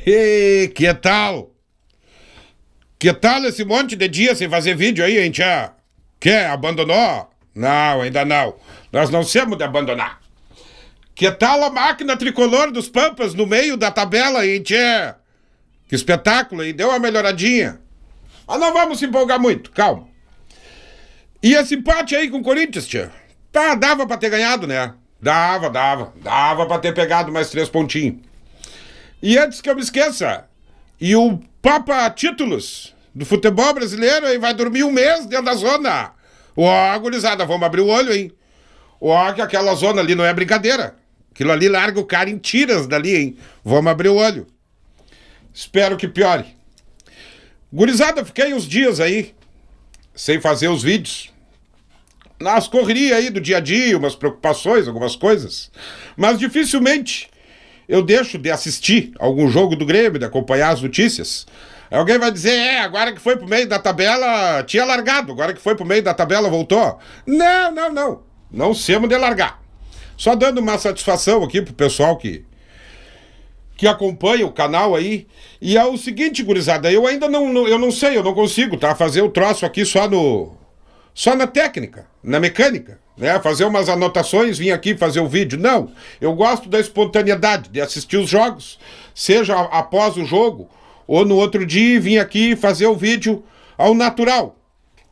E que tal? Que tal esse monte de dia sem fazer vídeo aí, hein, tia? Quer? Abandonou? Não, ainda não. Nós não temos de abandonar. Que tal a máquina tricolor dos Pampas no meio da tabela, hein, tia? Que espetáculo, hein? Deu uma melhoradinha. Mas não vamos se empolgar muito, calma. E esse empate aí com o Corinthians, tia? Tá, dava pra ter ganhado, né? Dava pra ter pegado mais 3 pontinhos. E antes que eu me esqueça, e o Papa Títulos do futebol brasileiro aí vai dormir 1 mês dentro da zona. Ó, gurizada, vamos abrir o olho, hein? Ó, que aquela zona ali não é brincadeira. Aquilo ali larga o cara em tiras dali, hein? Vamos abrir o olho. Espero que piore. Gurizada, fiquei uns dias aí sem fazer os vídeos. Nas correrias aí do dia a dia, umas preocupações, algumas coisas. Mas dificilmente eu deixo de assistir algum jogo do Grêmio, de acompanhar as notícias. Alguém vai dizer, agora que foi pro meio da tabela, tinha largado. Agora que foi pro meio da tabela, voltou. Não. Não semos de largar. Só dando uma satisfação aqui pro pessoal que acompanha o canal aí. E é o seguinte, gurizada, eu ainda não sei, eu não consigo, tá? Fazer o troço aqui só na técnica, na mecânica, né? Fazer umas anotações, vir aqui fazer o vídeo. Não, eu gosto da espontaneidade, de assistir os jogos, seja após o jogo, ou no outro dia vir aqui fazer o vídeo ao natural.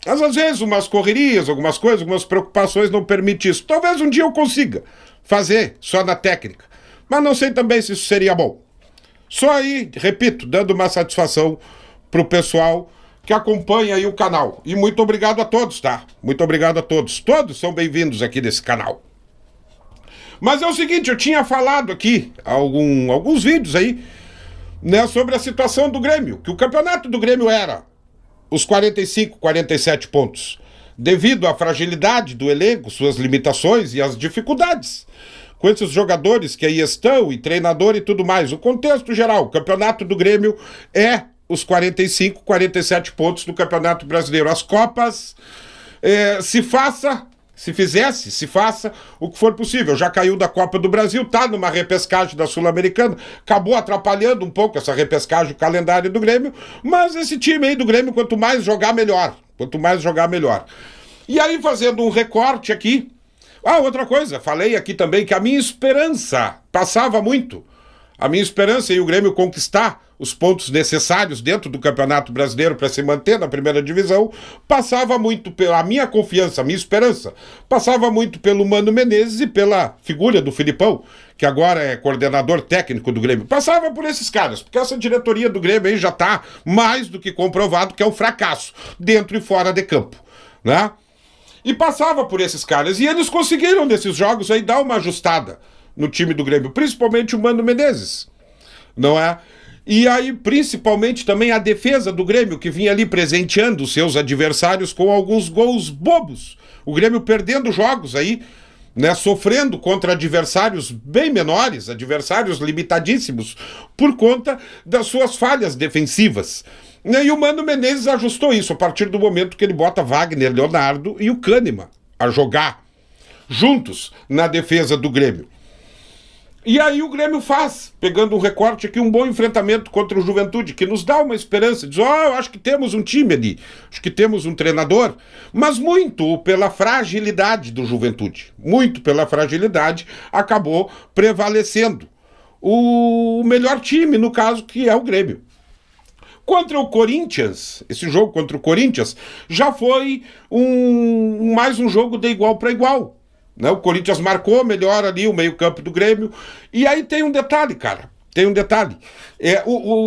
Mas às vezes umas correrias, algumas coisas, algumas preocupações não permitem isso. Talvez um dia eu consiga fazer só na técnica, mas não sei também se isso seria bom. Só aí, repito, dando uma satisfação pro pessoal que acompanha aí o canal. E muito obrigado a todos, tá? Muito obrigado a todos. Todos são bem-vindos aqui nesse canal. Mas é o seguinte, eu tinha falado aqui alguns vídeos aí, né, sobre a situação do Grêmio, que o campeonato do Grêmio era os 45, 47 pontos, devido à fragilidade do elenco, suas limitações e as dificuldades com esses jogadores que aí estão, e treinador e tudo mais. O contexto geral, o campeonato do Grêmio é os 45, 47 pontos do Campeonato Brasileiro. As Copas, se faça o que for possível. Já caiu da Copa do Brasil, tá numa repescagem da Sul-Americana, acabou atrapalhando um pouco essa repescagem, o calendário do Grêmio, mas esse time aí do Grêmio, quanto mais jogar, melhor. E aí, fazendo um recorte aqui, outra coisa, falei aqui também que a minha esperança passava muito. A minha esperança em o Grêmio conquistar os pontos necessários dentro do Campeonato Brasileiro para se manter na primeira divisão, passava muito pela minha confiança, a minha esperança, passava muito pelo Mano Menezes e pela figura do Filipão, que agora é coordenador técnico do Grêmio. Passava por esses caras, porque essa diretoria do Grêmio aí já está mais do que comprovado que é um fracasso, dentro e fora de campo, né? E passava por esses caras, e eles conseguiram nesses jogos aí dar uma ajustada no time do Grêmio, principalmente o Mano Menezes, não é? E aí, principalmente também a defesa do Grêmio, que vinha ali presenteando os seus adversários com alguns gols bobos. O Grêmio perdendo jogos aí, né, sofrendo contra adversários bem menores, adversários limitadíssimos, por conta das suas falhas defensivas. E o Mano Menezes ajustou isso a partir do momento que ele bota Wagner, Leonardo e o Kahneman a jogar juntos na defesa do Grêmio. E aí o Grêmio faz, pegando um recorte aqui, um bom enfrentamento contra o Juventude, que nos dá uma esperança, diz, eu acho que temos um time ali, acho que temos um treinador, mas muito pela fragilidade do Juventude, acabou prevalecendo o melhor time, no caso, que é o Grêmio. Contra o Corinthians, esse jogo contra o Corinthians, já foi mais um jogo de igual para igual. O Corinthians marcou melhor ali o meio-campo do Grêmio. E aí tem um detalhe, cara.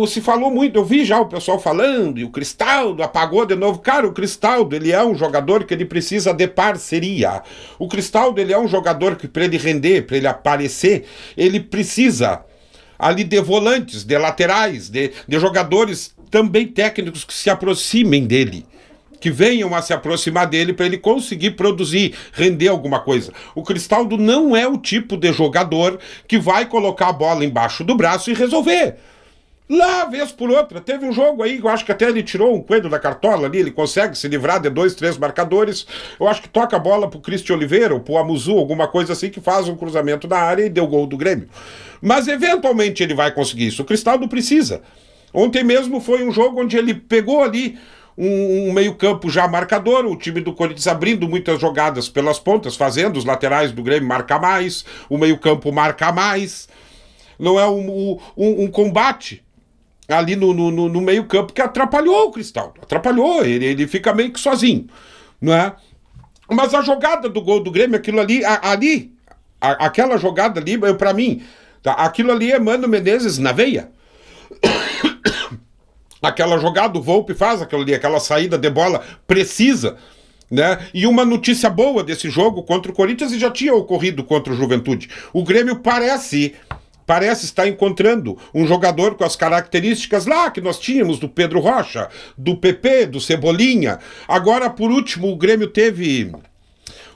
Se falou muito, eu vi já o pessoal falando, e o Cristaldo apagou de novo. Cara, o Cristaldo, ele é um jogador que ele precisa de parceria. O Cristaldo, ele é um jogador que, para ele render, para ele aparecer, ele precisa ali de volantes, de laterais, de jogadores também técnicos que se aproximem dele, que venham a se aproximar dele para ele conseguir produzir, render alguma coisa. O Cristaldo não é o tipo de jogador que vai colocar a bola embaixo do braço e resolver. Lá, vez por outra, teve um jogo aí, eu acho que até ele tirou um coelho da cartola ali, ele consegue se livrar de 2, 3 marcadores, eu acho que toca a bola pro Cristian Oliveira ou pro Amuzu, alguma coisa assim, que faz um cruzamento na área e deu gol do Grêmio. Mas eventualmente ele vai conseguir isso. O Cristaldo precisa. Ontem mesmo foi um jogo onde ele pegou ali um meio-campo já marcador, o time do Corinthians abrindo muitas jogadas pelas pontas, fazendo os laterais do Grêmio marcar mais, o meio-campo marcar mais. Não é um combate ali no meio-campo que atrapalhou o Cristaldo. Atrapalhou, ele fica meio que sozinho, não é? Mas a jogada do gol do Grêmio, aquilo ali, aquela jogada ali, pra mim, tá, aquilo ali é Mano Menezes na veia. Aquela jogada, o Volpi faz aquilo ali, aquela saída de bola precisa, né? E uma notícia boa desse jogo contra o Corinthians, e já tinha ocorrido contra o Juventude. O Grêmio parece estar encontrando um jogador com as características lá que nós tínhamos do Pedro Rocha, do PP, do Cebolinha. Agora, por último, o Grêmio teve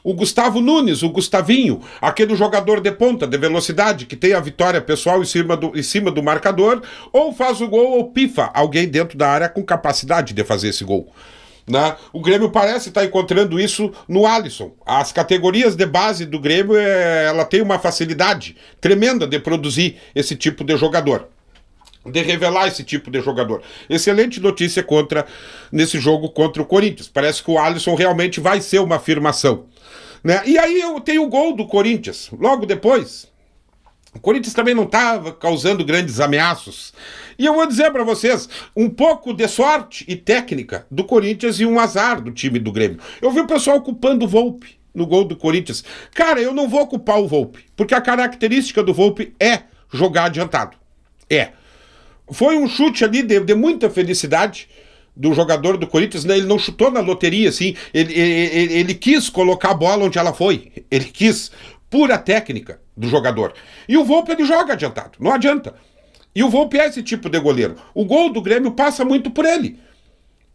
o Gustavo Nunes, o Gustavinho, aquele jogador de ponta, de velocidade, que tem a vitória pessoal em cima do marcador, ou faz o gol ou pifa alguém dentro da área com capacidade de fazer esse gol. Né? O Grêmio parece estar encontrando isso no Alisson. As categorias de base do Grêmio, ela tem uma facilidade tremenda de produzir esse tipo de jogador, de revelar esse tipo de jogador. Excelente notícia nesse jogo contra o Corinthians. Parece que o Alisson realmente vai ser uma afirmação. Né? E aí eu tenho o gol do Corinthians. Logo depois, o Corinthians também não estava causando grandes ameaços. E eu vou dizer para vocês, um pouco de sorte e técnica do Corinthians e um azar do time do Grêmio. Eu vi o pessoal culpando o Volpi no gol do Corinthians. Cara, eu não vou culpar o Volpi, porque a característica do Volpi é jogar adiantado. Foi um chute ali de muita felicidade do jogador do Corinthians, né? Ele não chutou na loteria, assim, ele quis colocar a bola onde ela foi, ele quis, pura técnica do jogador. E o Volpi, ele joga adiantado, não adianta. E o Volpi é esse tipo de goleiro. O gol do Grêmio passa muito por ele.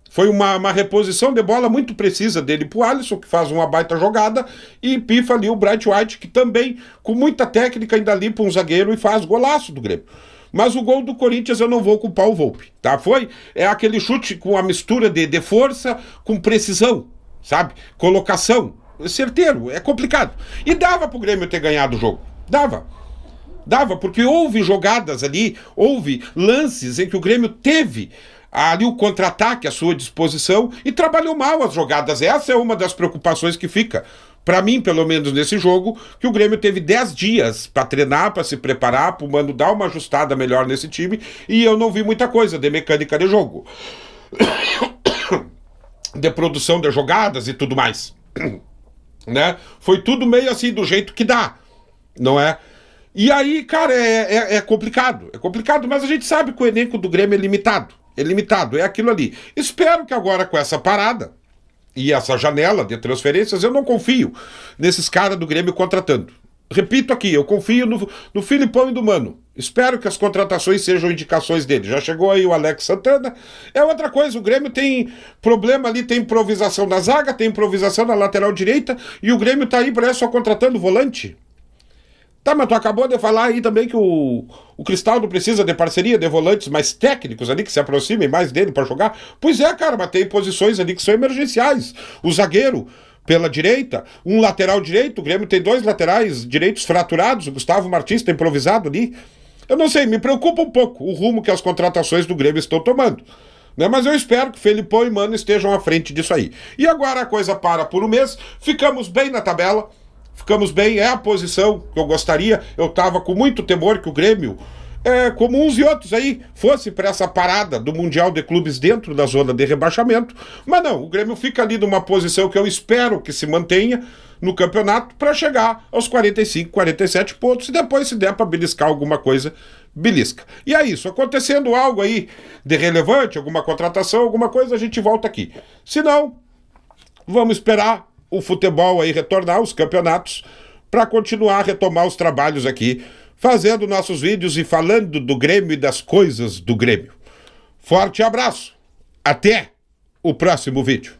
Foi uma reposição de bola muito precisa dele pro Alisson, que faz uma baita jogada, e pifa ali o Bright White, que também, com muita técnica, ainda limpa um zagueiro e faz golaço do Grêmio. Mas o gol do Corinthians eu não vou culpar o Volpi, tá? É aquele chute com a mistura de força com precisão, sabe? Colocação, certeiro, é complicado. E dava pro Grêmio ter ganhado o jogo, dava, porque houve jogadas ali, houve lances em que o Grêmio teve ali o contra-ataque à sua disposição e trabalhou mal as jogadas. Essa é uma das preocupações que fica, para mim, pelo menos nesse jogo, que o Grêmio teve 10 dias para treinar, para se preparar, para o Mano dar uma ajustada melhor nesse time, e eu não vi muita coisa de mecânica de jogo, de produção de jogadas e tudo mais, né? Foi tudo meio assim, do jeito que dá, não é? E aí, cara, é complicado, mas a gente sabe que o elenco do Grêmio é limitado, é aquilo ali. Espero que agora com essa parada e essa janela de transferências, eu não confio nesses caras do Grêmio contratando. Repito aqui, eu confio no Filipão e do Mano. Espero que as contratações sejam indicações dele. Já chegou aí o Alex Santana. É outra coisa, o Grêmio tem problema ali, tem improvisação na zaga, tem improvisação na lateral direita, e o Grêmio tá aí, parece, só contratando volante. Tá, mas tu acabou de falar aí também que o Cristaldo precisa de parceria de volantes mais técnicos ali, que se aproximem mais dele para jogar. Pois é, cara, mas tem posições ali que são emergenciais. O zagueiro pela direita, um lateral direito, o Grêmio tem 2 laterais direitos fraturados, o Gustavo Martins tá improvisado ali. Eu não sei, me preocupa um pouco o rumo que as contratações do Grêmio estão tomando. Né? Mas eu espero que Felipão e Mano estejam à frente disso aí. E agora a coisa para por um mês, ficamos bem na tabela. Ficamos bem, é a posição que eu gostaria. Eu estava com muito temor que o Grêmio, como uns e outros aí, fosse para essa parada do Mundial de Clubes dentro da zona de rebaixamento. Mas não, o Grêmio fica ali numa posição que eu espero que se mantenha no campeonato para chegar aos 45, 47 pontos e depois, se der para beliscar alguma coisa, belisca. E é isso, acontecendo algo aí de relevante, alguma contratação, alguma coisa, a gente volta aqui. Se não, vamos esperar o futebol aí retornar, os campeonatos, para continuar a retomar os trabalhos aqui, fazendo nossos vídeos e falando do Grêmio e das coisas do Grêmio. Forte abraço, até o próximo vídeo.